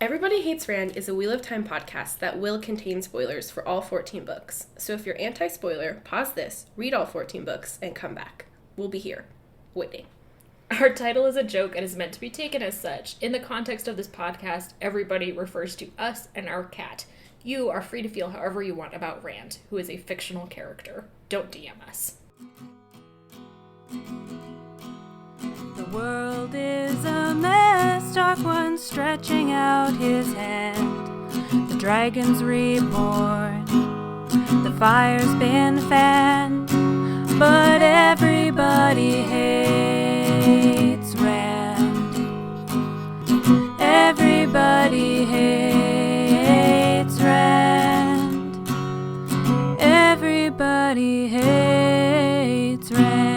Everybody Hates Rand is a Wheel of Time podcast that will contain spoilers for all 14 books. So if you're anti-spoiler, pause this, read all 14 books, and come back. We'll be here, waiting. Our title is a joke and is meant to be taken as such. In the context of this podcast, everybody refers to us and our cat. You are free to feel however you want about Rand, who is a fictional character. Don't DM us. The world is a mess, Dark One stretching out his hand. The dragon's reborn, the fire's been fanned, but everybody hates Rand. Everybody hates Rand. Everybody hates Rand.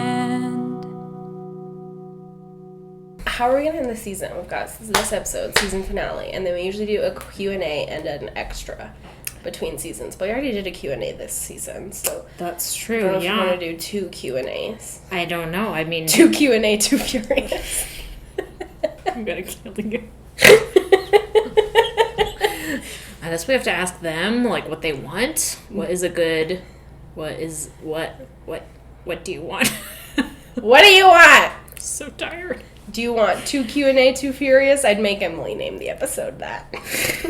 How are we going to end the season? We've got this episode, season finale, and then we usually do a Q&A and an extra between seasons. But we already did a Q&A this season, so... That's I true, don't know if yeah. you want to do 2 Q&As. I don't know, I mean... 2 Q&A, 2 Furious. I'm gonna kill you. I guess we have to ask them, like, what they want. What is a good... What do you want? What do you want? I'm so tired. Do you want 2 Q&A, 2 Furious? I'd make Emily name the episode that.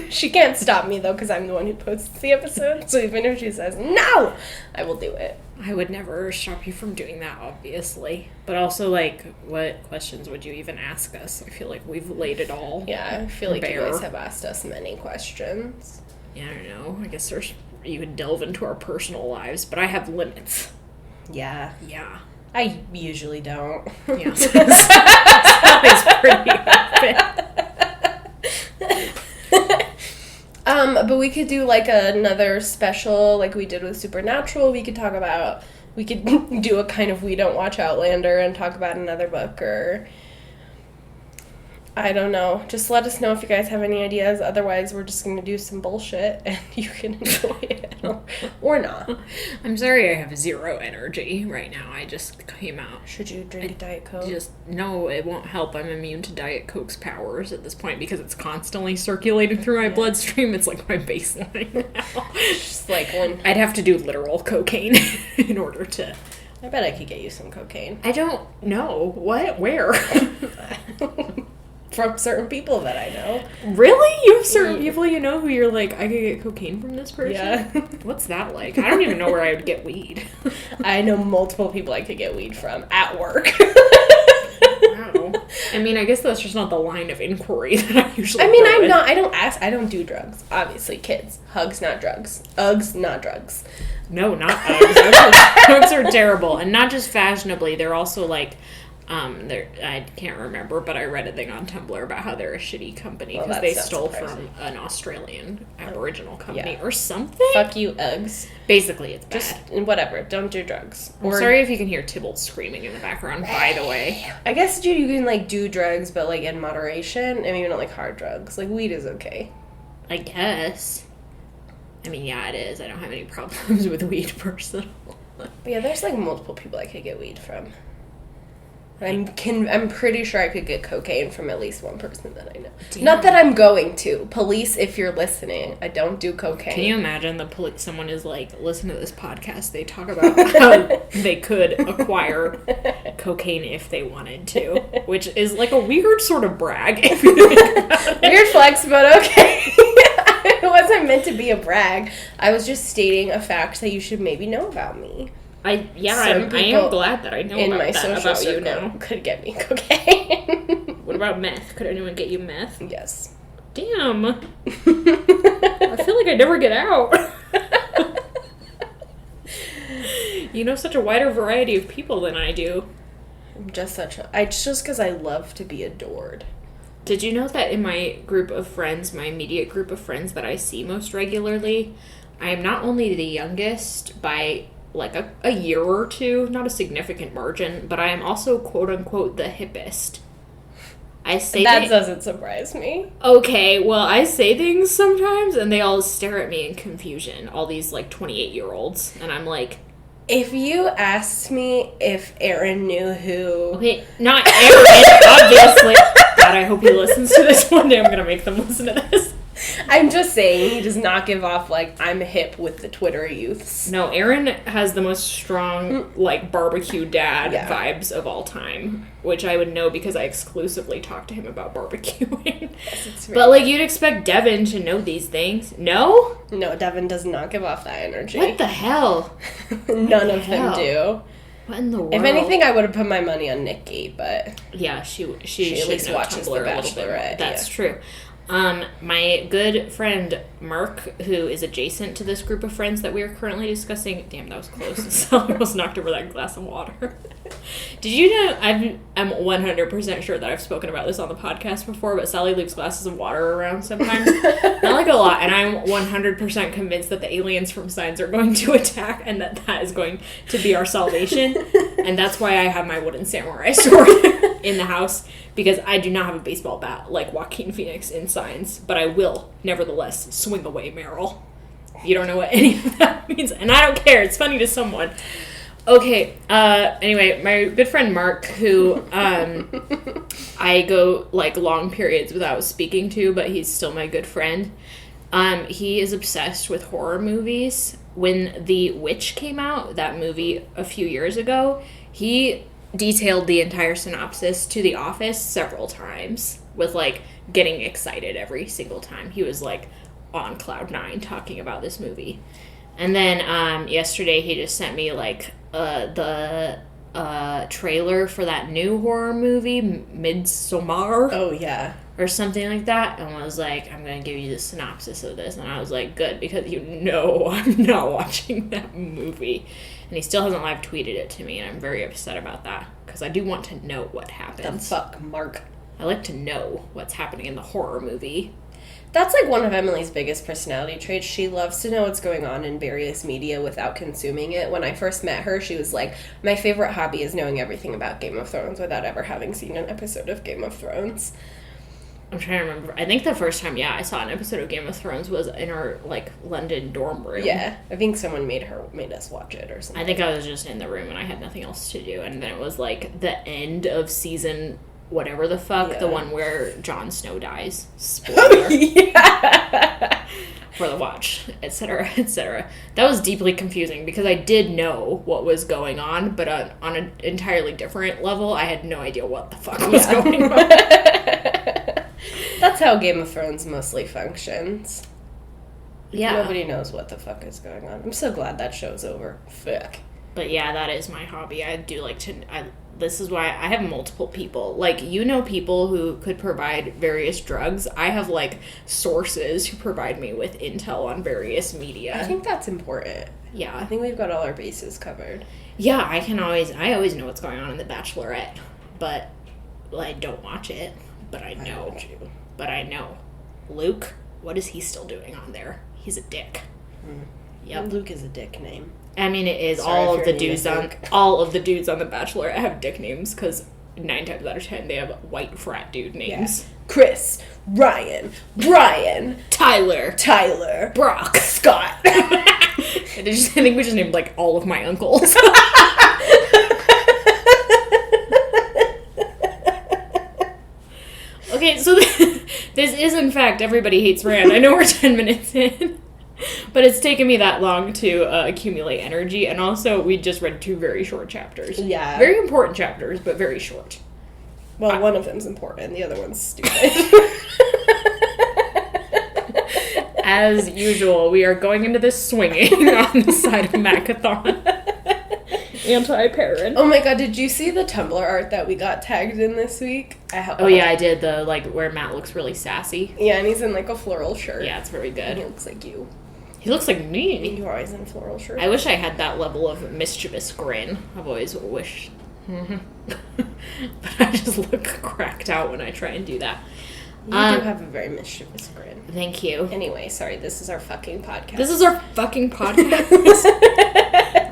She can't stop me, though, because I'm the one who posts the episode. So even if she says no, I will do it. I would never stop you from doing that, obviously. But also, like, what questions would you even ask us? I feel like we've laid it all. Yeah, I feel like bare. you guys have asked us many questions. Yeah, I don't know. I guess you could delve into our personal lives, but I have limits. Yeah. Yeah. I usually don't. Yeah. That's pretty open. But we could do, like, another special, like we did with Supernatural. We could do a kind of We Don't Watch Outlander and talk about another book, or... I don't know. Just let us know if you guys have any ideas. Otherwise, we're just going to do some bullshit, and you can enjoy it. Or not. I'm sorry I have zero energy right now. I just came out. Should you drink Diet Coke? No, it won't help. I'm immune to Diet Coke's powers at this point because it's constantly circulating through my bloodstream. It's like my baseline now. Just like when... I'd have to do literal cocaine in order to... I bet I could get you some cocaine. I don't know. What? Where? From certain people that I know. Really? You have certain people you know who you're like, I could get cocaine from this person? Yeah. What's that like? I don't even know where I would get weed. I know multiple people I could get weed from at work. Wow. I mean, I guess that's just not the line of inquiry that I usually I don't do drugs. Obviously, kids. Hugs, not drugs. Uggs, not drugs. No, not Uggs. Uggs are terrible. And not just fashionably, they're also like... I can't remember, but I read a thing on Tumblr about how they're a shitty company because they stole from an Australian Aboriginal company or something. Fuck you, Uggs. Basically, it's just bad. Whatever. Don't do drugs. I'm sorry if you can hear Tybalt screaming in the background, by the way. I guess, dude, you can, like, do drugs, but, like, in moderation, and maybe not, like, hard drugs. Like, weed is okay. I guess. I mean, yeah, it is. I don't have any problems with weed, personally. But yeah, there's, like, multiple people I could get weed from. I'm pretty sure I could get cocaine from at least one person that I know. Damn. Not that I'm going to. Police, if you're listening, I don't do cocaine. Can you imagine someone is like, listen to this podcast, they talk about how they could acquire cocaine if they wanted to, which is like a weird sort of brag. If you think about it. Weird flex, but okay. It wasn't meant to be a brag. I was just stating a fact that you should maybe know about me. I am glad that I know about that about you now. Could get me cocaine. What about meth? Could anyone get you meth? Yes. Damn. I feel like I never get out. You know such a wider variety of people than I do. Just because I love to be adored. Did you know that in my group of friends, my immediate group of friends that I see most regularly, I am not only the youngest by... like a year or two, not a significant margin, but I am also quote-unquote the hippest. I say that doesn't surprise me. Okay, well, I say things sometimes, and they all stare at me in confusion, all these, like, 28-year-olds, and I'm like... If you asked me if Aaron knew who... Okay, not Aaron, obviously. God, I hope he listens to this one day. I'm going to make them listen to this. I'm just saying, he does not give off, like, I'm hip with the Twitter youths. No, Aaron has the most strong, like, barbecue dad Yeah. vibes of all time, which I would know because I exclusively talk to him about barbecuing. Yes, But, like, you'd expect Devin to know these things. No? No, Devin does not give off that energy. What the hell? None of them do. What in the world? If anything, I would have put my money on Nikki, but Yeah, she at should least know watches Tumblr The a little bit more. Bachelorette, That's yeah. true. My good friend Mark, who is adjacent to this group of friends that we are currently discussing. Damn, that was close. I almost knocked over that glass of water. Did you know? I'm 100% sure that I've spoken about this on the podcast before, but Sally leaves glasses of water around sometimes. Not like a lot, and I'm 100% convinced that the aliens from Signs are going to attack, and that is going to be our salvation. And that's why I have my wooden samurai sword in the house, because I do not have a baseball bat like Joaquin Phoenix in Signs, but I will, nevertheless, swing away Meryl. You don't know what any of that means, and I don't care. It's funny to someone. Okay, anyway, my good friend Mark, who I go, like, long periods without speaking to, but he's still my good friend, he is obsessed with horror movies. When The Witch came out, that movie a few years ago, he detailed the entire synopsis to The Office several times with, like, getting excited every single time. He was, like, on cloud nine talking about this movie. And then yesterday he just sent me, like, the trailer for that new horror movie, Midsommar. oh yeah. Or something like that, and was like, I'm going to give you the synopsis of this. And I was like, good, because you know I'm not watching that movie. And he still hasn't live tweeted it to me, and I'm very upset about that, because I do want to know what The happens. fuck, Mark. I like to know what's happening in the horror movie. That's, like, one of Emily's biggest personality traits. She loves to know what's going on in various media without consuming it. When I first met her, she was like, my favorite hobby is knowing everything about Game of Thrones without ever having seen an episode of Game of Thrones. I'm trying to remember. I think the first time, I saw an episode of Game of Thrones was in our, like, London dorm room. Yeah, I think someone made us watch it or something. I think I was just in the room and I had nothing else to do. And then it was, like, the end of season whatever the fuck, Yeah. the one where Jon Snow dies. Spoiler. Yeah. For the watch, etc., etc. That was deeply confusing because I did know what was going on, but on an entirely different level, I had no idea what the fuck was going on. That's how Game of Thrones mostly functions. Yeah. Nobody knows what the fuck is going on. I'm so glad that show's over. Fuck. But yeah, that is my hobby. I do like to... this is why I have multiple people. Like, you know, people who could provide various drugs. I have, like, sources who provide me with intel on various media. I think that's important. Yeah. I think we've got all our bases covered. Yeah, I always know what's going on in The Bachelorette. But, well, I don't watch it. But I know. Why would you? But I know. Luke, what is he still doing on there? He's a dick. Yep. Luke is a dick name. I mean, it is. Sorry all if of you're the dudes on Luke. all of the dudes on The Bachelorette have dick names because 9 times out of 10 they have white frat dude names. Chris, Ryan, Brian, Tyler, Tyler, Brock, Scott. I think we just named like all of my uncles. Okay, so this is in fact Everybody Hates Rand. I know we're 10 minutes in. But it's taken me that long to accumulate energy, and also we just read 2 very short chapters. Yeah. Very important chapters, but very short. Well, one of them's important, the other one's stupid. As usual, we are going into this swinging on the side of Macathon. Anti-parent. Oh my god, did you see the Tumblr art that we got tagged in this week? Oh yeah, I did the, like, where Matt looks really sassy. Yeah, and he's in, like, a floral shirt. Yeah, it's very And he good. looks like you. He looks like me. You're always in a floral shirt. I wish I had that level of mischievous grin. I've always wished. But I just look cracked out when I try and do that. You do have a very mischievous grin. Thank you. Anyway, sorry, this is our fucking podcast. This is our fucking podcast.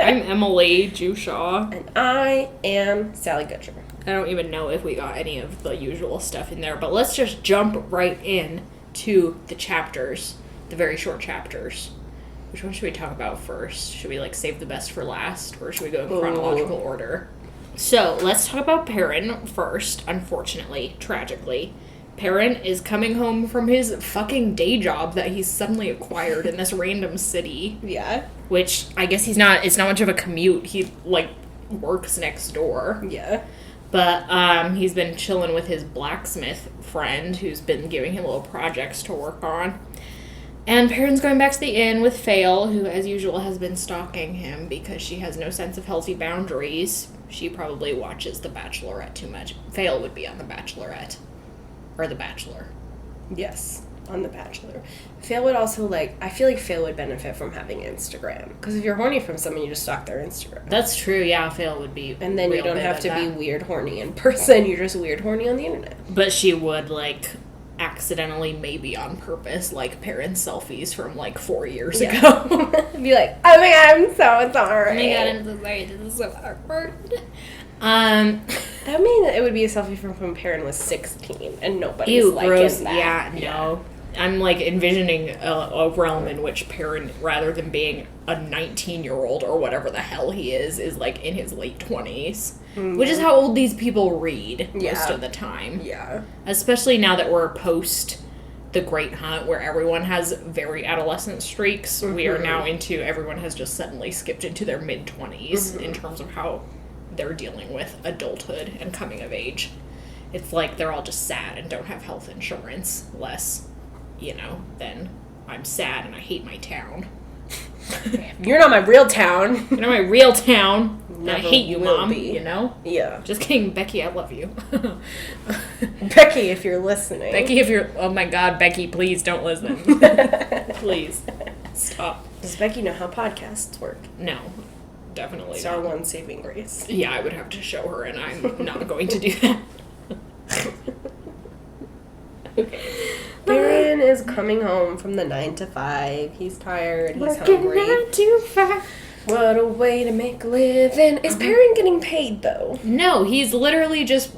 I'm Emily Jushaw. And I am Sally Gutcher. I don't even know if we got any of the usual stuff in there, but let's just jump right in to the chapters, the very short chapters. Which one should we talk about first? Should we, like, save the best for last, or should we go in chronological order? So, let's talk about Perrin first, unfortunately, tragically. Perrin is coming home from his fucking day job that he's suddenly acquired in this random city. Yeah. Which, I guess it's not much of a commute. He, like, works next door. Yeah. But, he's been chilling with his blacksmith friend, who's been giving him little projects to work on. And Perrin's going back to the inn with Faile, who, as usual, has been stalking him because she has no sense of healthy boundaries. She probably watches The Bachelorette too much. Faile would be on The Bachelorette. Or The Bachelor. Yes, on The Bachelor. Faile would also, like, I feel like Faile would benefit from having Instagram. Because if you're horny from someone, you just stalk their Instagram. That's true, yeah, Faile would be. And then you don't have to be weird horny in person, you're just weird horny on the internet. But she would, like, accidentally, maybe on purpose, like, Perrin selfies from, like, 4 years ago. Be like, oh my god, I'm so sorry. Oh my god, I'm so sorry, this is so awkward. That means it would be a selfie from when Perrin was 16 and nobody's Ew, liking gross. that. Yeah, no. I'm, like, envisioning a realm in which Perrin, rather than being a 19-year-old or whatever the hell he is, like, in his late 20s. Mm-hmm. Which is how old these people read most of the time. Yeah. Especially now that we're post The Great Hunt, where everyone has very adolescent streaks. Mm-hmm. We are now into everyone has just suddenly skipped into their mid-20s in terms of how they're dealing with adulthood and coming of age. It's like they're all just sad and don't have health insurance, less, than I'm sad and I hate my town. You're not my real town. You're not my real town. Never I hate you, will Mom. be. Yeah. Just kidding, Becky, I love you. Becky, if you're listening. Oh my god, Becky, please don't listen. Please. Stop. Does Becky know how podcasts work? No. Definitely it's not. our one saving grace. Yeah, I would have to show her, and I'm not going to do that. Perrin is coming home from the 9 to 5. He's tired. He's hungry. 9 to 5. What a way to make a living. Is Perrin getting paid, though? No, he's literally just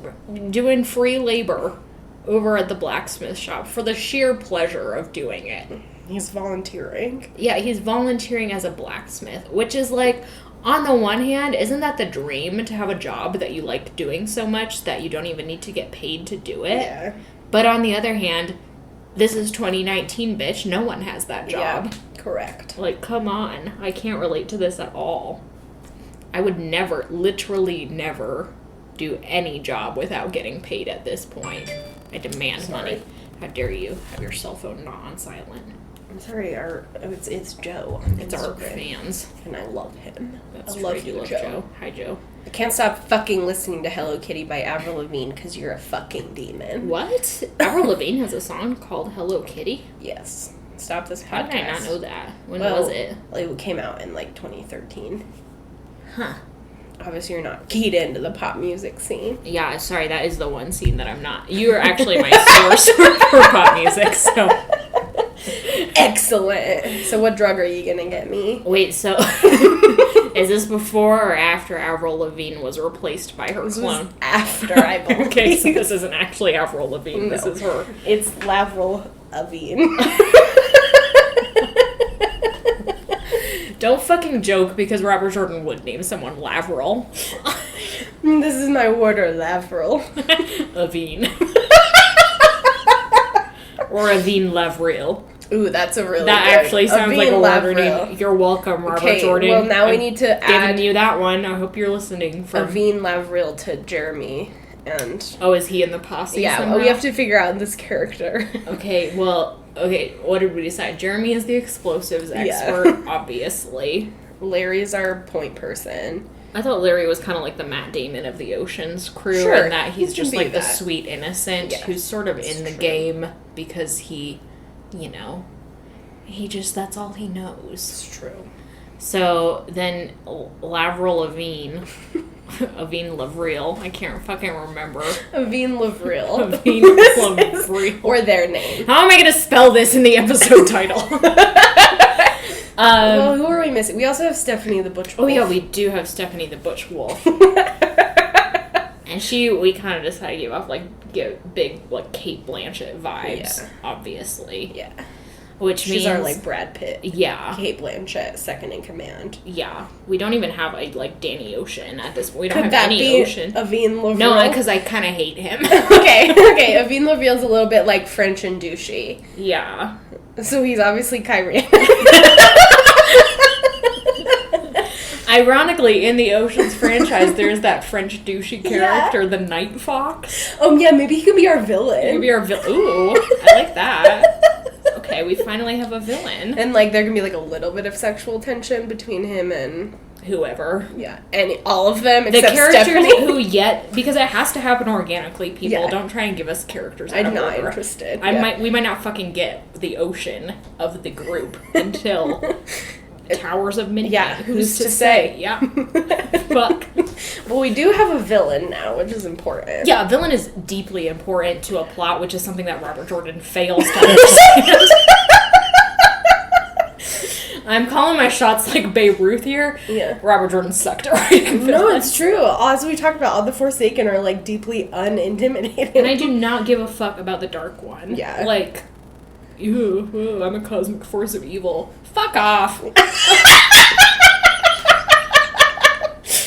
doing free labor over at the blacksmith shop for the sheer pleasure of doing it. He's volunteering. Yeah, he's volunteering as a blacksmith, which is like, on the one hand, isn't that the dream, to have a job that you like doing so much that you don't even need to get paid to do it? Yeah. But on the other hand, this is 2019, bitch. No one has that job. Yeah, correct. Like, come on. I can't relate to this at all. I would never, literally never, do any job without getting paid at this point. I demand money. How dare you have your cell phone not on silent? I'm sorry, it's Joe. It's our fans. And I love him. That's I love true, you, Joe. Hi, Joe. I can't stop fucking listening to Hello Kitty by Avril Lavigne because you're a fucking demon. What? Avril Lavigne has a song called Hello Kitty? Yes. Stop this podcast. How did I not know that? When was it? It came out in, 2013. Huh. Obviously, you're not keyed into the pop music scene. Yeah, sorry, that is the one scene that I'm not. You are actually my source for pop music, so... Excellent. So what drug are you gonna get me? Wait, so... is this before or after Avril Lavigne was replaced by her clone? Was after, I believe. Okay, so this isn't actually Avril Lavigne. No. This is her. It's Lavril Avigne. Don't fucking joke, because Robert Jordan would name someone Lavril. This is my order, Lavril. Avigne. Or Avigne Lavril. Ooh, that's a really That good. actually sounds like a word name. You're welcome, Robert Jordan. Well, now we need to add... Giving you that one. I hope you're listening. From Avigne Lavril to Jeremy. And... Oh, is he in the posse somehow? Well, we have to figure out this character. Okay, what did we decide? Jeremy is the explosives expert, obviously. Larry's our point person. I thought Larry was kind of like the Matt Damon of the Ocean's crew, sure, and that he's just like the sweet innocent who's sort of in the game because he, that's all he knows. It's true. So then Lavril Lavigne, Avigne Lavril, I can't fucking remember. Avigne Lavril. Avigne Lavril. Or their name. How am I going to spell this in the episode title? Well, who are we missing? We also have Stephanie the Butch Wolf. Oh yeah, we do have Stephanie the Butch Wolf. And we kind of decided to give big, Kate Blanchett vibes, obviously. Yeah. Which means... She's our, like, Brad Pitt. Yeah. Kate Blanchett, second in command. Yeah. We don't even have, like Danny Ocean at this point. We don't Could have that any be Ocean. Avigne Lavril? No, because I kind of hate him. Okay. Avigne Lavril's a little bit, like, French and douchey. Yeah. So he's obviously Kyrie. Ironically, in the Oceans franchise, there's that French douchey character, the Night Fox. Oh, yeah, maybe he could be our villain. Maybe our villain. Ooh, I like that. Okay, we finally have a villain. And, like, there can be, like, a little bit of sexual tension between him and... Whoever. Yeah, and all of them The except characters Stephanie. who yet... Because it has to happen organically, people. Yeah. Don't try and give us characters out I'm of not order. interested. We might not fucking get the Ocean of the group until... Towers of Midnight. Yeah, who's to say? Yeah. Fuck. Well, we do have a villain now, which is important. Yeah, a villain is deeply important to a plot, which is something that Robert Jordan fails to understand. I'm calling my shots like Babe Ruth here. Yeah. Robert Jordan sucked at writing No, villains. it's true. As we talked about, all the Forsaken are, like, deeply unintimidating. And I do not give a fuck about the Dark One. Yeah. Like, ew, I'm a cosmic force of evil. Fuck off.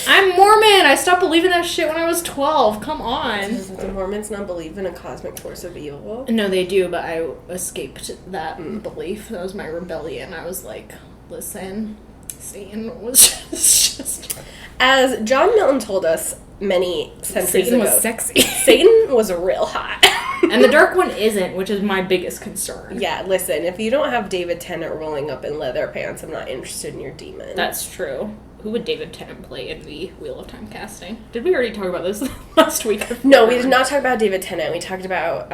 I'm Mormon. I stopped believing that shit when I was 12. Come on. Does the Mormons not believe in a cosmic force of evil? No, they do, but I escaped that belief. That was my rebellion. I was like, listen, Satan was just... As John Milton told us many centuries Satan ago, was sexy. Satan was real hot. And the Dark One isn't, which is my biggest concern. Yeah, listen, if you don't have David Tennant rolling up in leather pants, I'm not interested in your demon. That's true. Who would David Tennant play in the Wheel of Time casting? Did we already talk about this last week? No, we did not talk about David Tennant. We talked about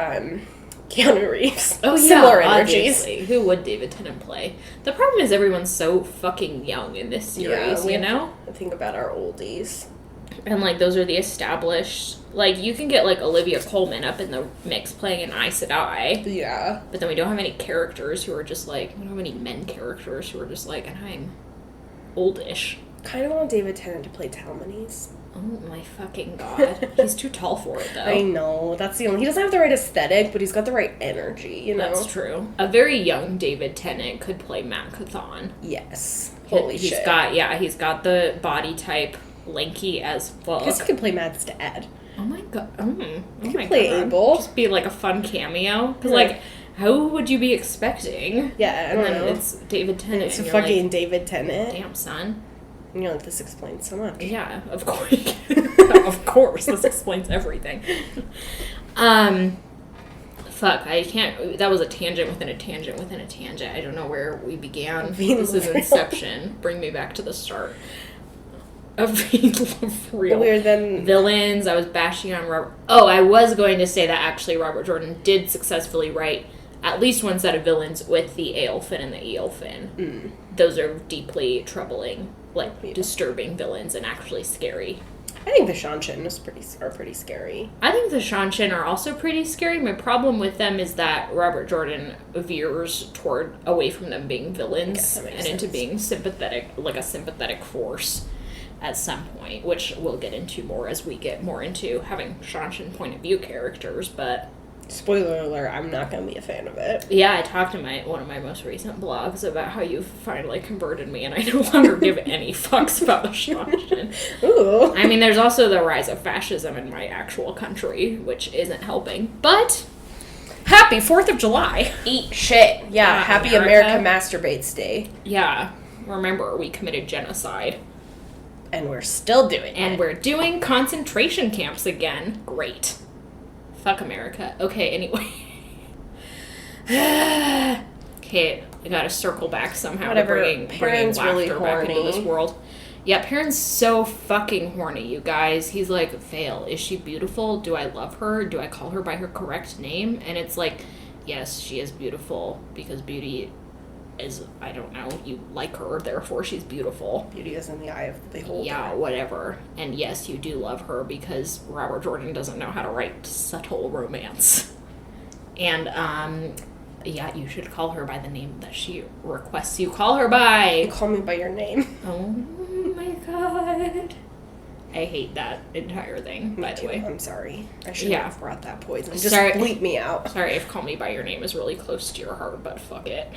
Keanu Reeves. Oh, yeah, Similar energies. obviously. Who would David Tennant play? The problem is everyone's so fucking young in this series, you know? I think about our oldies. And, like, those are the established... Like, you can get, like, Olivia Colman up in the mix playing an Aes Sedai. Yeah. But then we don't have any characters who are just, like... We don't have any men characters who are just, like, and I'm oldish. Kind of want David Tennant to play Talmanes. Oh, my fucking God. He's too tall for it, though. I know. That's the only... He doesn't have the right aesthetic, but he's got the right energy, you know? That's true. A very young David Tennant could play Matt Cauthon. Yes. Holy He's shit. He's got the body type, lanky as fuck. I guess he could play Matt's dad. Oh my God. Oh He my could play God. Abel. Just be like a fun cameo. Because, Yeah. like, who would you be expecting? Yeah, I And don't then know. it's David Tennant. It's a and you're fucking like, David Tennant. damn, son. You know, this explains so much. Yeah, of course. Of course. This explains everything. Fuck, I can't... That was a tangent within a tangent within a tangent. I don't know where we began. This is Inception. Bring me back to the start. Real Weird then... villains. I was bashing on Robert... Oh, I was going to say that actually Robert Jordan did successfully write at least one set of villains with the Aelfin and the Eolfin. Those are deeply troubling, like, disturbing villains and actually scary. I think the Shanshin are pretty scary. I think the Shanshin are also pretty scary. My problem with them is that Robert Jordan veers away from them being villains and into sense. being sympathetic, like a sympathetic force at some point, which we'll get into more as we get more into having Shanshin point of view characters, but... Spoiler alert, I'm not going to be a fan of it. Yeah, I talked in one of my most recent blogs about how you finally converted me and I no longer give any fucks about the Shanshin. Ooh. I mean, there's also the rise of fascism in my actual country, which isn't helping. But, happy 4th of July. Eat shit. Yeah, happy America Masturbates Day. Yeah. Remember, we committed genocide. And we're still doing it. And we're doing concentration camps again. Great. Fuck America. Okay, anyway. Okay, I gotta circle back somehow Whatever. to bringing Perrin's laughter really back into horny. this world. Yeah, Perrin's so fucking horny, you guys. He's like, Faile, is she beautiful? Do I love her? Do I call her by her correct name? And it's like, yes, she is beautiful, because beauty is, I don't know, you like her, therefore she's beautiful. Beauty is in the eye of the beholder. Yeah, whatever. And yes, you do love her because Robert Jordan doesn't know how to write subtle romance. And, yeah, you should call her by the name that she requests you call her by. Call me by your name. Oh my God. I hate that entire thing, by the way. I'm sorry. I shouldn't have brought that poison. Just Sorry. bleep me out. Sorry if Call Me By Your Name is really close to your heart, but fuck it.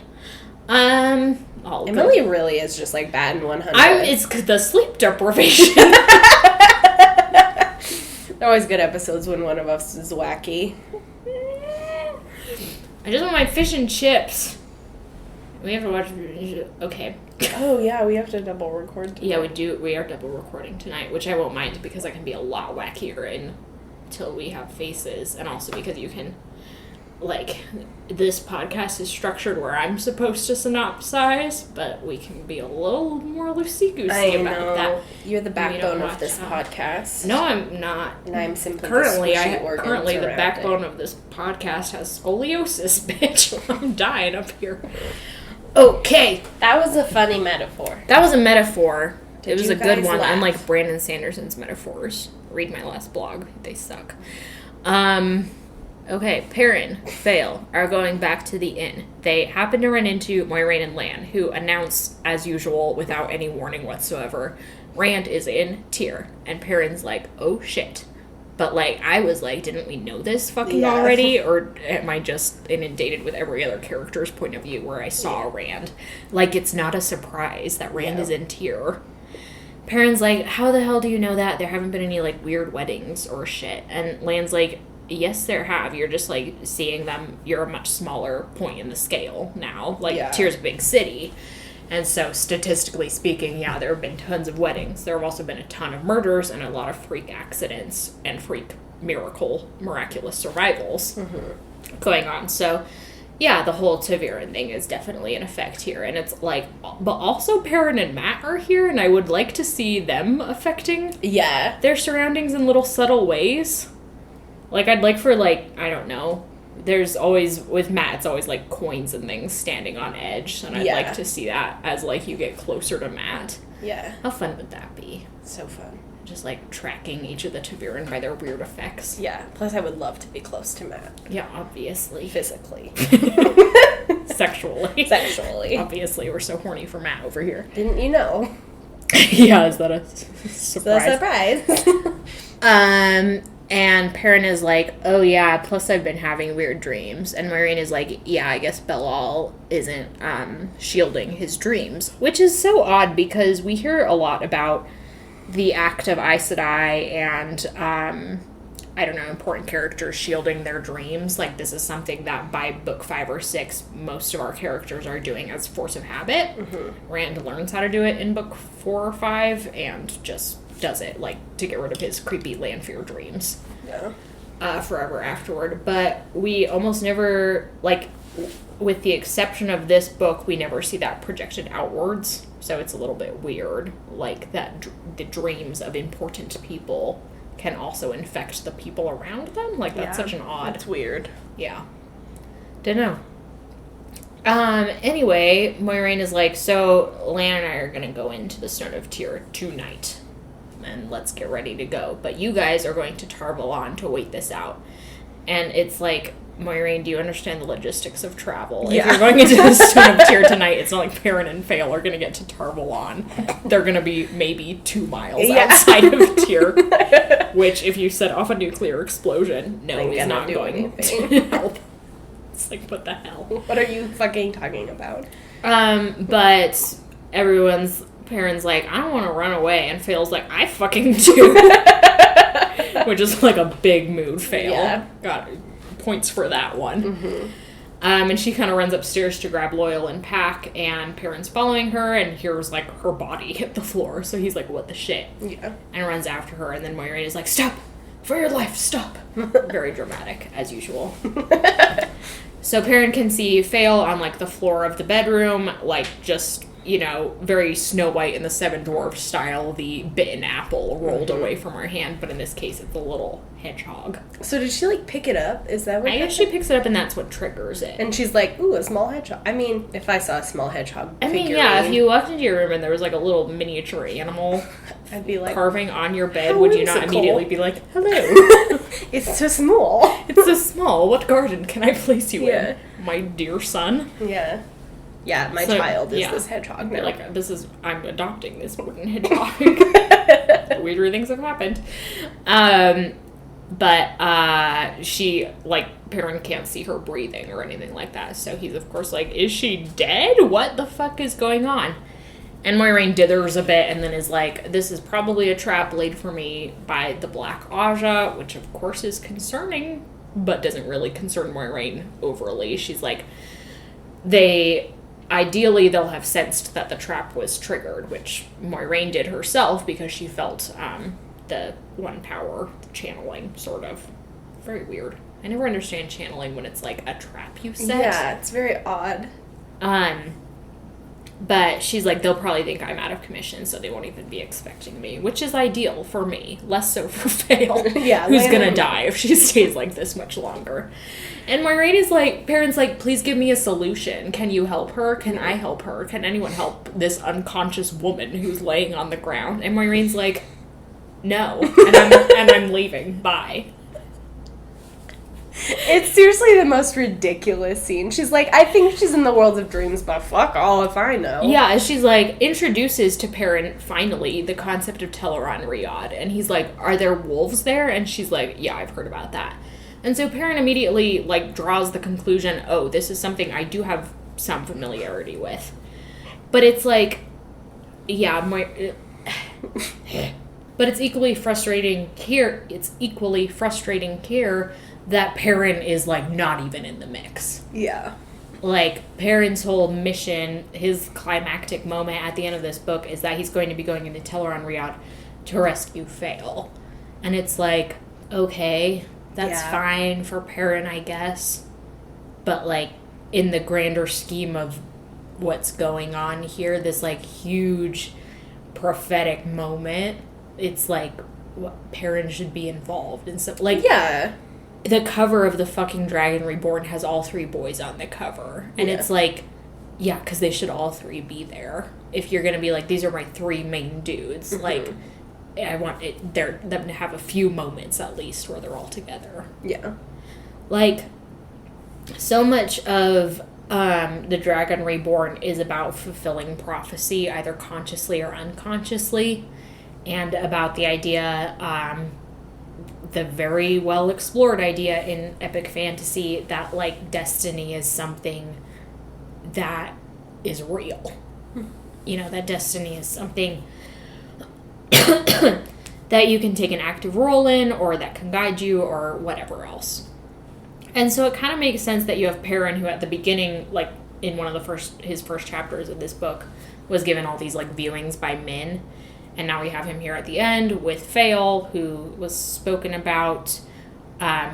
Emily really is just, like, bad in 100. It's the sleep deprivation. They're always good episodes when one of us is wacky. I just want my fish and chips. We have to watch... Okay. Oh, yeah, we have to double record tonight. Yeah, we do. We are double recording tonight, which I won't mind because I can be a lot wackier until we have faces, and also because you can, like, this podcast is structured where I'm supposed to synopsize, but we can be a little more loosey-goosey about that. You're the backbone of this podcast. No, I'm not. And I'm simply currently the the backbone of this podcast has scoliosis, bitch. I'm dying up here. Okay. That was a funny metaphor. That was a metaphor. It was you a good guys one, laugh? unlike Brandon Sanderson's metaphors. Read my last blog. They suck. Okay, Perrin, Faile are going back to the inn. They happen to run into Moiraine and Lan, who announce, as usual, without any warning whatsoever, Rand is in Tyr. And Perrin's like, oh shit. But, like, I was like, didn't we know this fucking already? Or am I just inundated with every other character's point of view where I saw Rand? Like, it's not a surprise that Rand is in Tyr. Perrin's like, how the hell do you know that? There haven't been any, like, weird weddings or shit. And Lan's like, yes, there have. You're just, like, seeing them. You're a much smaller point in the scale now. Like, Tyr's a big city. And so, statistically speaking, yeah, there have been tons of weddings. There have also been a ton of murders and a lot of freak accidents and freak miraculous survivals going on. So, yeah, the whole Taviran thing is definitely in effect here. And it's like, but also Perrin and Mat are here, and I would like to see them affecting their surroundings in little subtle ways. Like, I'd like for, like, I don't know, there's always, with Mat, it's always, like, coins and things standing on edge, and I'd like to see that as, like, you get closer to Mat. Yeah. How fun would that be? So fun. Just, like, tracking each of the Taviran by their weird effects. Yeah. Plus, I would love to be close to Mat. Yeah, obviously. Physically. Sexually. Sexually. Obviously, we're so horny for Mat over here. Didn't you know? Yeah, is that a surprise? So surprise. And Perrin is like, oh yeah, plus I've been having weird dreams. And Moiraine is like, yeah, I guess Belal isn't shielding his dreams. Which is so odd because we hear a lot about the act of Aes Sedai and, I don't know, important characters shielding their dreams. Like, this is something that by book 5 or 6, most of our characters are doing as force of habit. Rand learns how to do it in book 4 or 5 and just does it, like, to get rid of his creepy Lanfear dreams. Forever afterward. But we almost never, like, with the exception of this book, we never see that projected outwards. So it's a little bit weird, like, that the dreams of important people can also infect the people around them. Like, that's such an odd... It's weird. Yeah. Dunno. Anyway, Moiraine is like, so Lan and I are gonna go into the Stone of Tyr tonight. And let's get ready to go. But you guys are going to Tar Valon to wait this out. And it's like, Moiraine, do you understand the logistics of travel? If you're going into the Stone of Tyr tonight, it's not like Perrin and Faile are going to get to Tar Valon. They're going to be maybe 2 miles outside of Tyr. Which, if you set off a nuclear explosion, is not going to help. It's like, what the hell? What are you fucking talking about? But Perrin's like, I don't want to run away, and Faile's like, I fucking do. Which is like a big mood fail. Yeah. Got points for that one. And she kind of runs upstairs to grab Loyal and Pack, and Perrin's following her, and hears, like, her body hit the floor, so he's like, what the shit? Yeah. And runs after her, and then Moiraine is like, stop! For your life, stop! Very dramatic, as usual. So Perrin can see Faile on, like, the floor of the bedroom, like, just, you know, very Snow White in the Seven Dwarfs style, the bitten apple rolled away from her hand, but in this case it's a little hedgehog. So did she, like, pick it up? Is that what I guess she picks it up and that's what triggers it. And she's like, ooh, a small hedgehog. I mean, if I saw a small hedgehog yeah, if you walked into your room and there was, like, a little miniature animal I'd be like, carving on your bed, would you not immediately be like, hello? It's so small. It's so small. What garden can I place you in? My dear son? Yeah. Yeah, my child is this hedgehog now. Like, I'm adopting this wooden hedgehog. Weirder things have happened. But she, like, Perrin can't see her breathing or anything like that. So he's, of course, like, is she dead? What the fuck is going on? And Moiraine dithers a bit and then is like, this is probably a trap laid for me by the Black Aja, which, of course, is concerning, but doesn't really concern Moiraine overly. She's like, ideally, they'll have sensed that the trap was triggered, which Moiraine did herself because she felt the one power channeling, sort of. Very weird. I never understand channeling when it's like a trap you set. Yeah, it's very odd. But she's like, they'll probably think I'm out of commission, so they won't even be expecting me, which is ideal for me. Less so for Faile, Yeah, who's gonna die if she stays like this much longer. And Moiraine is like, Perrin's like, please give me a solution. Can you help her? Can I help her? Can anyone help this unconscious woman who's laying on the ground? And Moiraine's like, no. And I'm leaving. Bye. It's seriously the most ridiculous scene. She's like, I think she's in the world of dreams, but fuck all if I know. Yeah, she's like, introduces to Perrin, finally, the concept of Teleron Riyadh. And he's like, are there wolves there? And she's like, yeah, I've heard about that. And so Perrin immediately, like, draws the conclusion, oh, this is something I do have some familiarity with. But it's like, yeah, but it's equally frustrating here. It's equally frustrating here that Perrin is, like, not even in the mix. Yeah. Like, Perrin's whole mission, his climactic moment at the end of this book is that he's going to be going into Teleron Riyadh to rescue Faile. And it's like, okay, that's fine for Perrin, I guess. But, like, in the grander scheme of what's going on here, this, like, huge prophetic moment, it's like, Perrin should be involved in some, like... Yeah. The cover of the fucking Dragon Reborn has all three boys on the cover. And it's like, yeah, because they should all three be there. If you're going to be like, these are my three main dudes. Mm-hmm. Like, I want them to have a few moments at least where they're all together. Yeah. Like, so much of the Dragon Reborn is about fulfilling prophecy, either consciously or unconsciously. And about the idea... the very well explored idea in epic fantasy that, like, destiny is something that is real. You know, that destiny is something that you can take an active role in, or that can guide you, or whatever else. And so it kind of makes sense that you have Perrin, who at the beginning, like, in one of his first chapters of this book, was given all these, like, viewings by men. And now we have him here at the end with Faile, who was spoken about.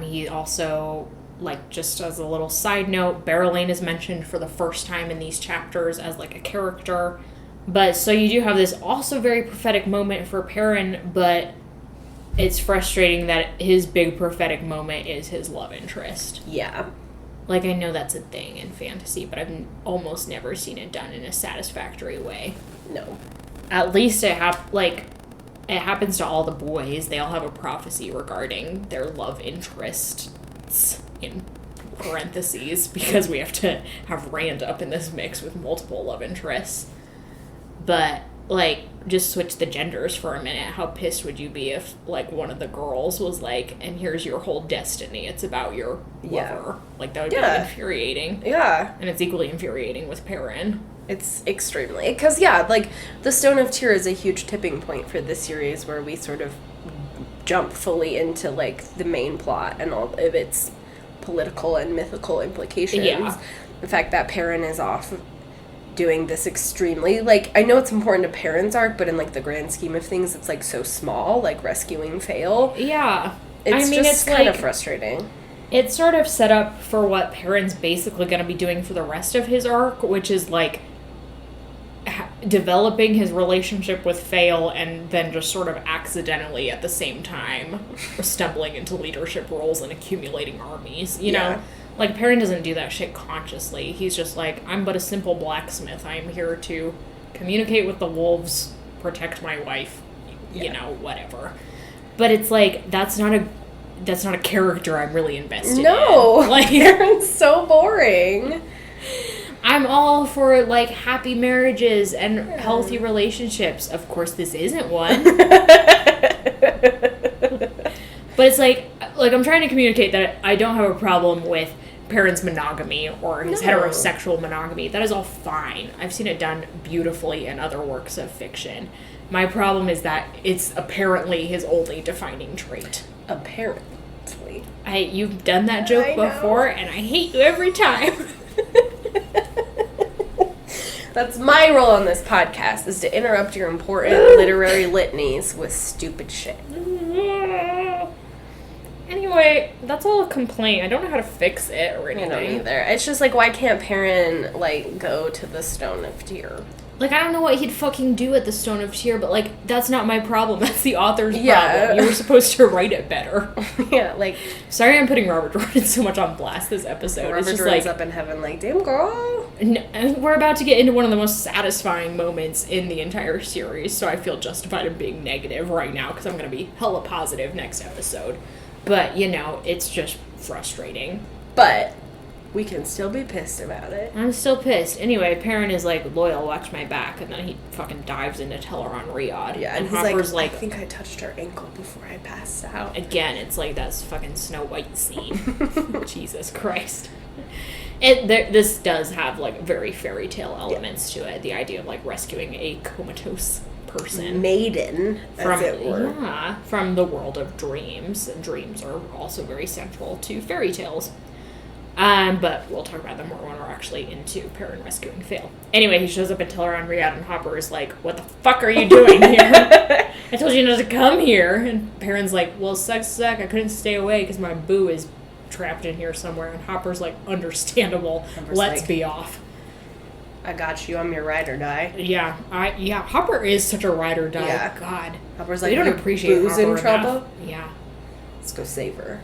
He also, like, just as a little side note, Berylane is mentioned for the first time in these chapters as, like, a character. But, so you do have this also very prophetic moment for Perrin, but it's frustrating that his big prophetic moment is his love interest. Yeah. Like, I know that's a thing in fantasy, but I've almost never seen it done in a satisfactory way. No. At least it happens to all the boys. They all have a prophecy regarding their love interests, in parentheses, because we have to have Rand up in this mix with multiple love interests. But, like, just switch the genders for a minute. How pissed would you be if, like, one of the girls was like, and here's your whole destiny. It's about your lover. Like, that would be infuriating. Yeah. And it's equally infuriating with Perrin. It's extremely... Because, yeah, like, the Stone of Tyr is a huge tipping point for this series where we sort of jump fully into, like, the main plot and all of its political and mythical implications. Yeah. The fact that Perrin is off doing this extremely... Like, I know it's important to Perrin's arc, but in, like, the grand scheme of things, it's, like, so small, like, rescuing Faile. Yeah. It's kind of frustrating. It's sort of set up for what Perrin's basically going to be doing for the rest of his arc, which is, like, developing his relationship with Faile and then just sort of accidentally at the same time stumbling into leadership roles and accumulating armies, you know? Like, Perrin doesn't do that shit consciously. He's just like, I'm but a simple blacksmith. I'm here to communicate with the wolves, protect my wife, you know, whatever. But it's like, that's not a character I'm really invested in. No! Like, Perrin's so boring. I'm all for, like, happy marriages and healthy relationships. Of course, this isn't one. But it's like, I'm trying to communicate that I don't have a problem with Perrin's monogamy or his heterosexual monogamy. That is all fine. I've seen it done beautifully in other works of fiction. My problem is that it's apparently his only defining trait. Apparently. You've done that joke before, and I hate you every time. That's my role on this podcast, is to interrupt your important literary litanies with stupid shit. Anyway, that's all a complaint. I don't know how to fix it or anything. I don't either. It's just like, why can't Perrin, like, go to the Stone of Tear? Like, I don't know what he'd fucking do at the Stone of Tear, but, like, that's not my problem. That's the author's problem. You were supposed to write it better. Yeah, like... Sorry I'm putting Robert Jordan so much on blast this episode. Robert it's just Jordan's like... up in heaven like, damn, girl. We're about to get into one of the most satisfying moments in the entire series, so I feel justified in being negative right now, because I'm going to be hella positive next episode. But, you know, it's just frustrating. But... we can still be pissed about it. I'm still pissed. Anyway, Perrin is like, loyal, watch my back, and then he fucking dives into Teleron Riyadh. Yeah, and Hopper's like, I think I touched her ankle before I passed out. Again, it's like that's fucking Snow White scene. Jesus Christ. This does have, like, very fairy tale elements to it. The idea of, like, rescuing a comatose person. Maiden, as it were. Yeah, from the world of dreams. Dreams are also very central to fairy tales. But we'll talk about them more when we're actually into Perrin rescuing Faile. Anyway, he shows up in Teleron Riyadh, and Hopper is like, what the fuck are you doing here? I told you not to come here. And Perrin's like, well, suck, I couldn't stay away because my boo is trapped in here somewhere. And Hopper's like, understandable. Let's like, be off. I got you. I'm your ride or die. Yeah, Hopper is such a ride or die. Yeah. God. Hopper's like, we don't appreciate boo's Hopper in trouble. Enough. Yeah. Let's go save her.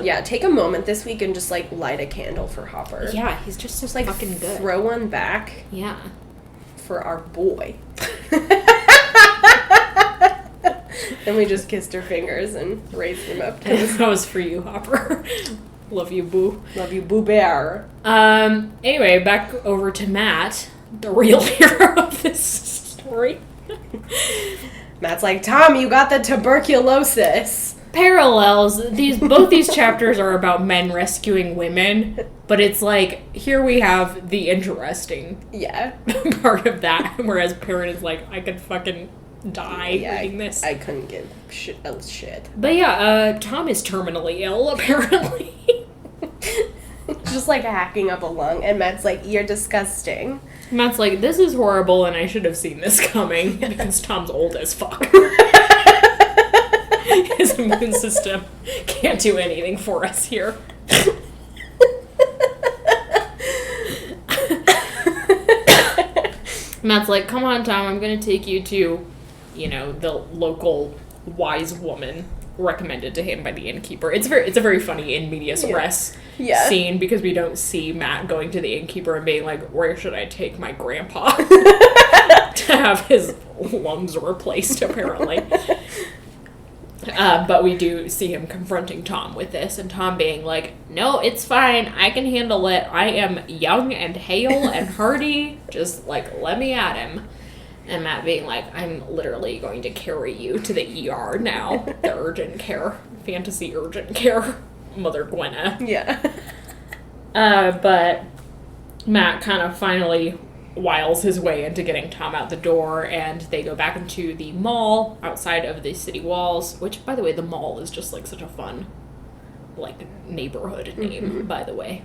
Yeah, take a moment this week and just, like, light a candle for Hopper. Yeah, he's just like, fucking good. Throw one back. Yeah. For our boy. And we just kissed her fingers and raised him up to us. That was for you, Hopper. Love you, boo. Love you, boo bear. Anyway, back over to Matt, the real hero of this story. Matt's like, Tom, you got the tuberculosis. Parallels. Both these chapters are about men rescuing women, but it's like, here we have the interesting part of that, whereas Perrin is like, I could fucking die reading this. I couldn't give shit. But yeah, Tom is terminally ill, apparently. Just like hacking up a lung, and Matt's like, you're disgusting. Matt's like, this is horrible, and I should have seen this coming, because Tom's old as fuck. His immune system can't do anything for us here. Matt's like, come on, Tom, I'm going to take you to, the local wise woman recommended to him by the innkeeper. It's a very funny in medias res scene, because we don't see Matt going to the innkeeper and being like, where should I take my grandpa to have his lungs replaced, apparently. But we do see him confronting Tom with this, and Tom being like, no, it's fine, I can handle it, I am young and hale and hardy, just, like, let me at him. And Matt being like, I'm literally going to carry you to the ER now, the urgent care, fantasy urgent care, Mother Gwenna. Yeah. But Matt kind of finally wiles his way into getting Tom out the door, and they go back into the mall outside of the city walls, which, by the way, the mall is just, like, such a fun, like, neighborhood name, by the way.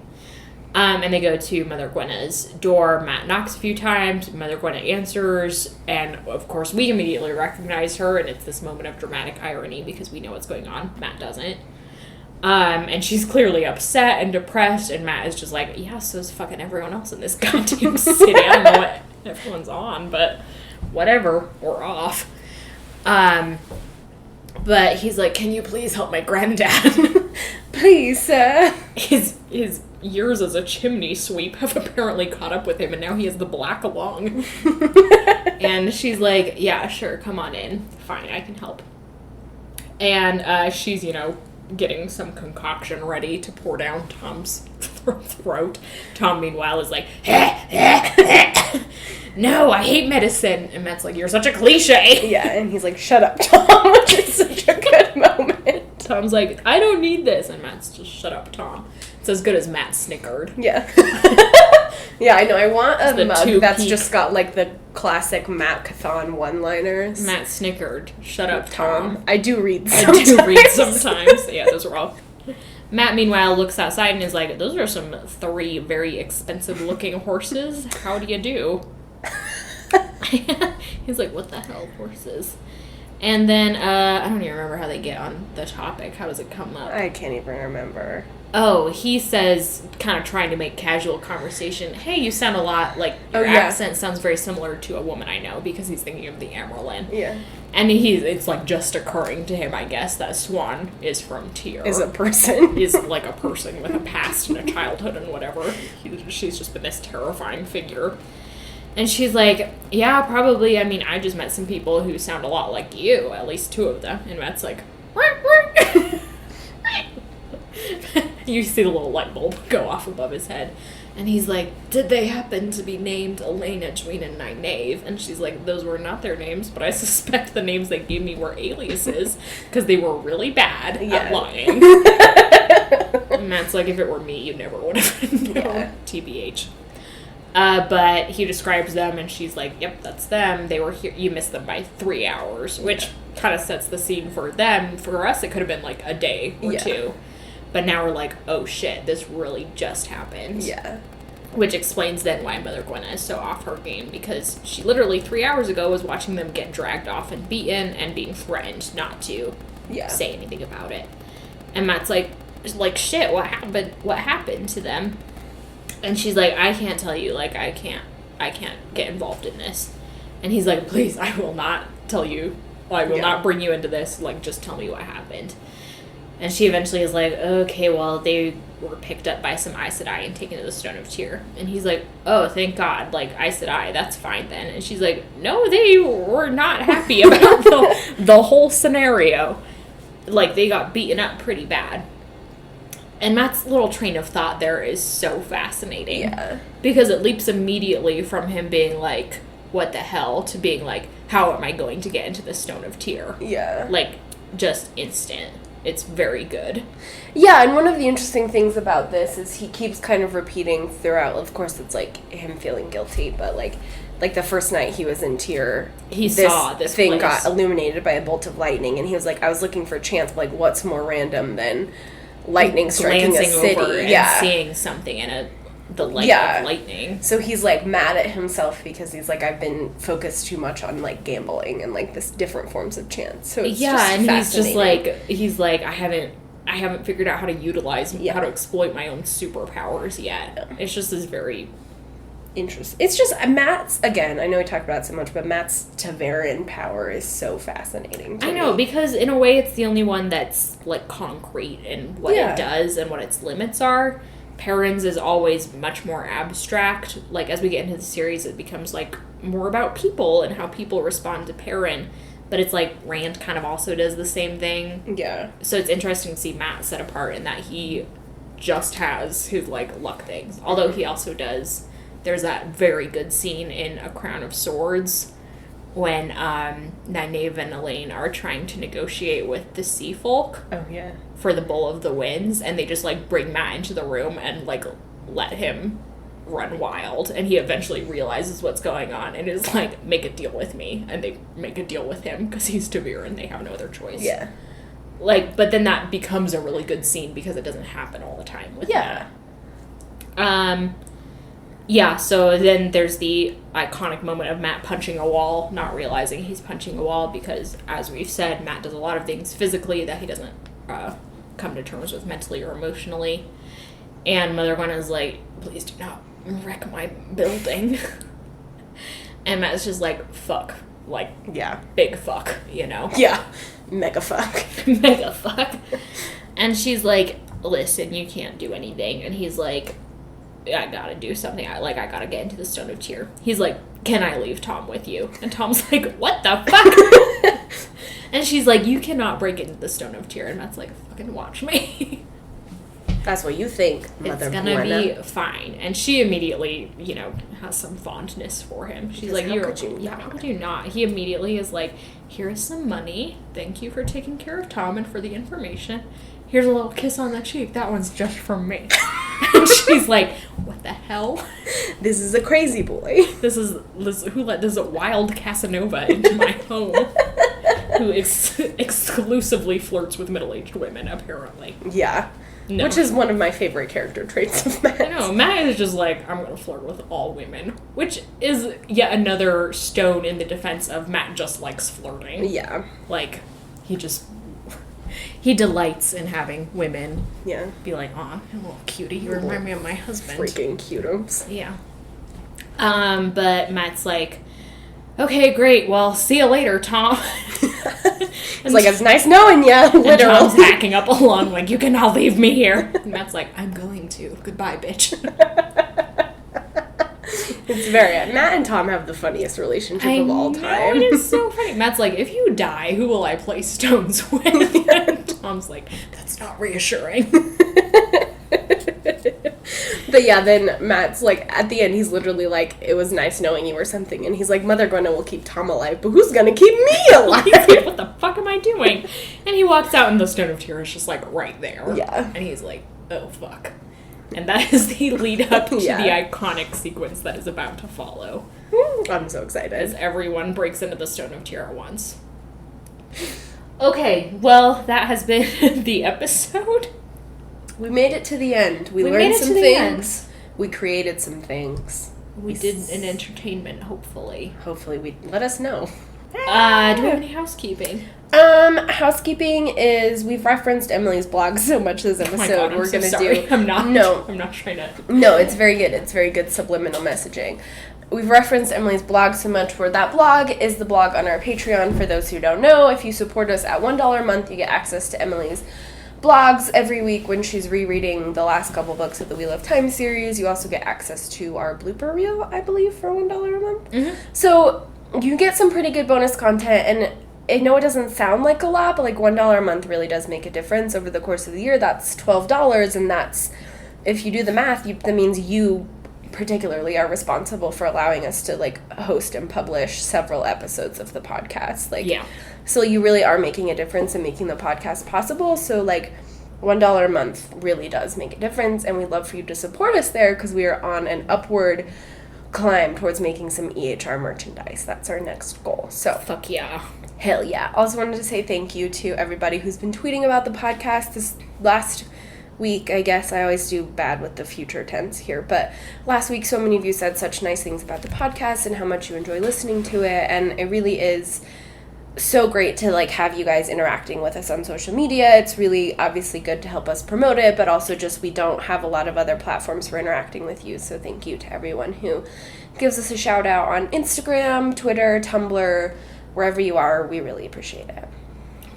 And they go to Mother Gwenna's door. Matt knocks a few times, Mother Gwenna answers, and, of course, we immediately recognize her, and it's this moment of dramatic irony, because we know what's going on. Matt doesn't. And she's clearly upset and depressed, and Matt is just like, yeah, so is fucking everyone else in this goddamn city. I don't know what everyone's on, but whatever, we're off. But he's like, can you please help my granddad? Please, sir. His years as a chimney sweep have apparently caught up with him, and now he has the black lung. And she's like, yeah, sure, come on in. Fine, I can help. And she's, getting some concoction ready to pour down Tom's throat. Tom, meanwhile, is like, no, I hate medicine. And Matt's like, you're such a cliche. Yeah, and he's like, shut up, Tom, which is such a good moment. Tom's like, I don't need this. And Matt's just, shut up, Tom. It's as good as Matt snickered. Yeah. Yeah, I know. I want a mug that's just got, like, the classic Matt-cathon one-liners. Matt snickered. Shut up, Tom. I do read sometimes. I do read sometimes. Yeah, those are all. Matt, meanwhile, looks outside and is like, those are some 3 very expensive-looking horses. How do you do? He's like, what the hell, horses? And then, I don't even remember how they get on the topic. How does it come up? I can't even remember. Oh, he says, kind of trying to make casual conversation, hey, you sound a lot like, your accent sounds very similar to a woman I know, because he's thinking of the Amerlin. Yeah. And it's like just occurring to him, I guess, that Swan is from Tyr. Is a person. Is like a person with a past and a childhood and whatever. She's just been this terrifying figure. And she's like, yeah, probably, I mean, I just met some people who sound a lot like you, at least 2 of them. And Matt's like, you see the little light bulb go off above his head. And he's like, did they happen to be named Elena, Edwina, and Nynaeve? And she's like, those were not their names, but I suspect the names they gave me were aliases, because they were really bad at lying. And Matt's like, if it were me, you never would have known. TBH. But he describes them, and she's like, yep, that's them. They were here. You missed them by 3 hours, which kind of sets the scene for them. For us, it could have been like a day or 2. But now we're like, oh shit, this really just happened. Yeah. Which explains then why Mother Gwenna is so off her game, because she literally 3 hours ago was watching them get dragged off and beaten and being threatened not to say anything about it. And Matt's like, shit, what happened? What happened to them? And she's like, I can't tell you, like, I can't get involved in this. And he's like, please, I will not tell you. I will not bring you into this. Like, just tell me what happened. And she eventually is like, okay, well, they were picked up by some Aes Sedai and taken to the Stone of Tyr. And he's like, oh, thank God, like, Aes Sedai, that's fine then. And she's like, no, they were not happy about the whole scenario. Like, they got beaten up pretty bad. And Matt's little train of thought there is so fascinating. Yeah. Because it leaps immediately from him being like, what the hell, to being like, how am I going to get into the Stone of Tyr? Yeah. Like, just instant. It's very good. Yeah, and one of the interesting things about this is he keeps kind of repeating throughout. Of course, it's like him feeling guilty, but like the first night he was in Tyr, he saw this thing place got illuminated by a bolt of lightning, and he was like, I was looking for a chance, like, what's more random than lightning striking a city? Over and seeing something in the light of lightning. So he's like mad at himself because he's like, I've been focused too much on like gambling and like this different forms of chance. So it's he's like I haven't figured out how to utilize how to exploit my own superpowers yet. Yeah. It's just this very interesting. It's just Matt's, again, I know we talked about it so much, but Matt's Taveran power is so fascinating to me. I know, because in a way it's the only one that's like concrete in what it does and what its limits are. Perrin's is always much more abstract. Like, as we get into the series, it becomes, like, more about people and how people respond to Perrin. But it's like Rand kind of also does the same thing. Yeah. So it's interesting to see Matt set apart in that he just has his, like, luck things. Although he also does... There's that very good scene in A Crown of Swords when Nynaeve and Elaine are trying to negotiate with the Sea Folk. Oh, yeah. For the Bowl of the Winds, and they just, like, bring Matt into the room and, like, let him run wild, and he eventually realizes what's going on and is like, make a deal with me, and they make a deal with him because he's Tavir and they have no other choice. Yeah. Like, but then that becomes a really good scene because it doesn't happen all the time with Matt. Yeah, so then there's the iconic moment of Matt punching a wall, not realizing he's punching a wall because, as we've said, Matt does a lot of things physically that he doesn't come to terms with mentally or emotionally. And Mother Gwenna's like, please do not wreck my building. And Matt's just like, fuck. Like, yeah, big fuck, you know? Yeah, mega fuck. Mega fuck. And she's like, listen, you can't do anything. And he's like, I gotta do something. I gotta get into the Stone of Tyr. He's like, can I leave Tom with you? And Tom's like, what the fuck? And she's like, you cannot break into the Stone of Tyr. And Matt's like, fucking watch me. That's what you think, Mother It's gonna Buena. be fine. And she immediately, has some fondness for him. She's Because like, how "You're could you yeah, not?" how could you not?" He immediately is like, "Here is some money. Thank you for taking care of Tom and for the information. Here's a little kiss on the cheek. That one's just from me." And she's like, "What the hell? This is a crazy boy. This is a wild Casanova into my home, who exclusively flirts with middle-aged women, apparently." Yeah. No. Which is one of my favorite character traits of Matt. I know, Matt is just like, "I'm gonna flirt with all women," which is yet another stone in the defense of Matt just likes flirting. Yeah. Like, he delights in having women Yeah. be like, "Aw, you little cutie, you remind me of my husband." Freaking cutums. Yeah. But Matt's like, "Okay, great, well, see you later, Tom." It's like, it's nice knowing ya, And Tom's literally. hacking up along, like, "You can now leave me here." And Matt's like, "I'm going to. Goodbye, bitch." It's Matt and Tom have the funniest relationship of all time. It is so funny. Matt's like, "If you die, who will I play stones with?" And Tom's like, "That's not reassuring." But yeah, then Matt's like, at the end, he's literally like, "It was nice knowing you," or something. And he's like, "Mother Gwenna will keep Tom alive, but who's gonna keep me alive?" He's like, "What the fuck am I doing?" And he walks out and the Stone of Tear is just like right there. Yeah. And he's like, "Oh fuck." And that is the lead up to Yeah. the iconic sequence that is about to follow. I'm so excited. As everyone breaks into the Stone of Tear at once. Okay, well, that has been the episode. We made it to the end. We made learned it some to the things. We created some things. We did an entertainment, hopefully. Hopefully, let us know. Do we have any housekeeping? Housekeeping is, we've referenced Emily's blog so much this Oh episode. my God, We're I'm so gonna sorry. do. I'm not. No, I'm not trying to. no, it's very good. It's very good subliminal messaging. We've referenced Emily's blog so much where that blog is the blog on our Patreon. For those who don't know, if you support us at $1 a month, you get access to Emily's blogs every week when she's rereading the last couple books of the Wheel of Time series. You also get access to our blooper reel, I believe, for $1 a month. Mm-hmm. So you get some pretty good bonus content, and I know it doesn't sound like a lot, but like $1 a month really does make a difference over the course of the year. That's $12, and that's, if you do the math, that means you particularly are responsible for allowing us to like host and publish several episodes of the podcast. Like, Yeah. So you really are making a difference in making the podcast possible. So like $1 a month really does make a difference, and we'd love for you to support us there because we are on an upward climb towards making some EHR merchandise. That's our next goal. So Fuck yeah. hell yeah. Also wanted to say thank you to everybody who's been tweeting about the podcast this last week. I guess I always do bad with the future tense here, but last week so many of you said such nice things about the podcast and how much you enjoy listening to it, and it really is so great to like have you guys interacting with us on social media. It's really obviously good to help us promote it, but also just we don't have a lot of other platforms for interacting with you, so thank you to everyone who gives us a shout out on Instagram, Twitter, Tumblr, wherever you are. We really appreciate it.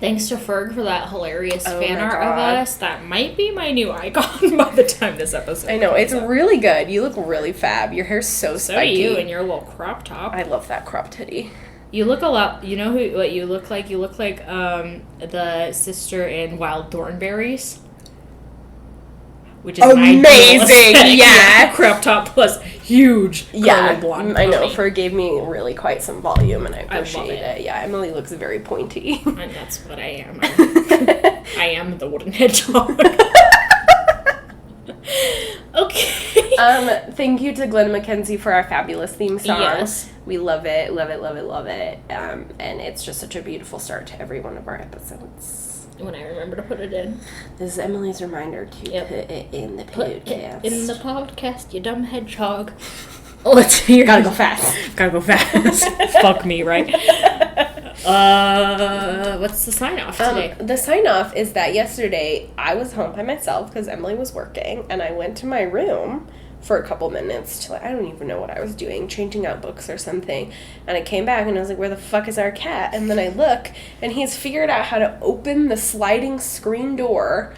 Thanks to Ferg for that hilarious Oh fan my art of God. us. That might be my new icon by the time this episode I know, comes it's out. really good. You look really fab. Your hair's so So spiky. do you and your little crop top. I love that crop titty. You look a lot. You know what you look like? You look like the sister in Wild Thornberries, which is an ideal Amazing, aesthetic. yeah. Crop top plus huge Yeah, curly blonde. I know. pony. Fur gave me really quite some volume, and I love appreciate it. it. Yeah, Emily looks very pointy. And that's what I am. I am the wooden hedgehog. Okay. Thank you to Glenn McKenzie for our fabulous theme song. Yes. We love it, love it, love it, love it. And it's just such a beautiful start to every one of our episodes. When I remember to put it in. This is Emily's reminder to Yep. put it in the Put podcast. it in the podcast, you dumb hedgehog. Let's hear. Gotta go fast. Gotta go fast. Fuck me, right? What's the sign off today? The sign off is that yesterday I was home by myself because Emily was working, and I went to my room for a couple minutes to, I don't even know what I was doing, changing out books or something. And I came back and I was like, where the fuck is our cat? And then I look, and he's figured out how to open the sliding screen door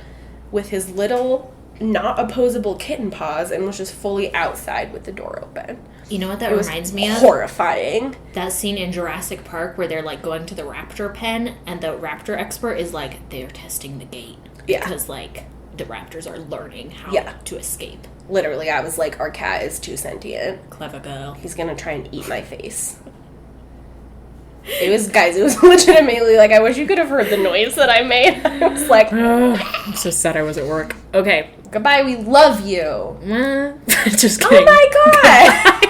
with his little, not opposable kitten paws, and was just fully outside with the door open. You know what that It was reminds me of? horrifying. That scene in Jurassic Park where they're like going to the raptor pen and the raptor expert is like, they're testing the gate. Yeah. Because like, the raptors are learning how to escape. Literally, I was like, our cat is too sentient. Clever girl. He's gonna try and eat my face. It was legitimately like, I wish you could have heard the noise that I made. I was like, I'm so sad I was at work. Okay. Goodbye, we love you. Just kidding. Oh my god!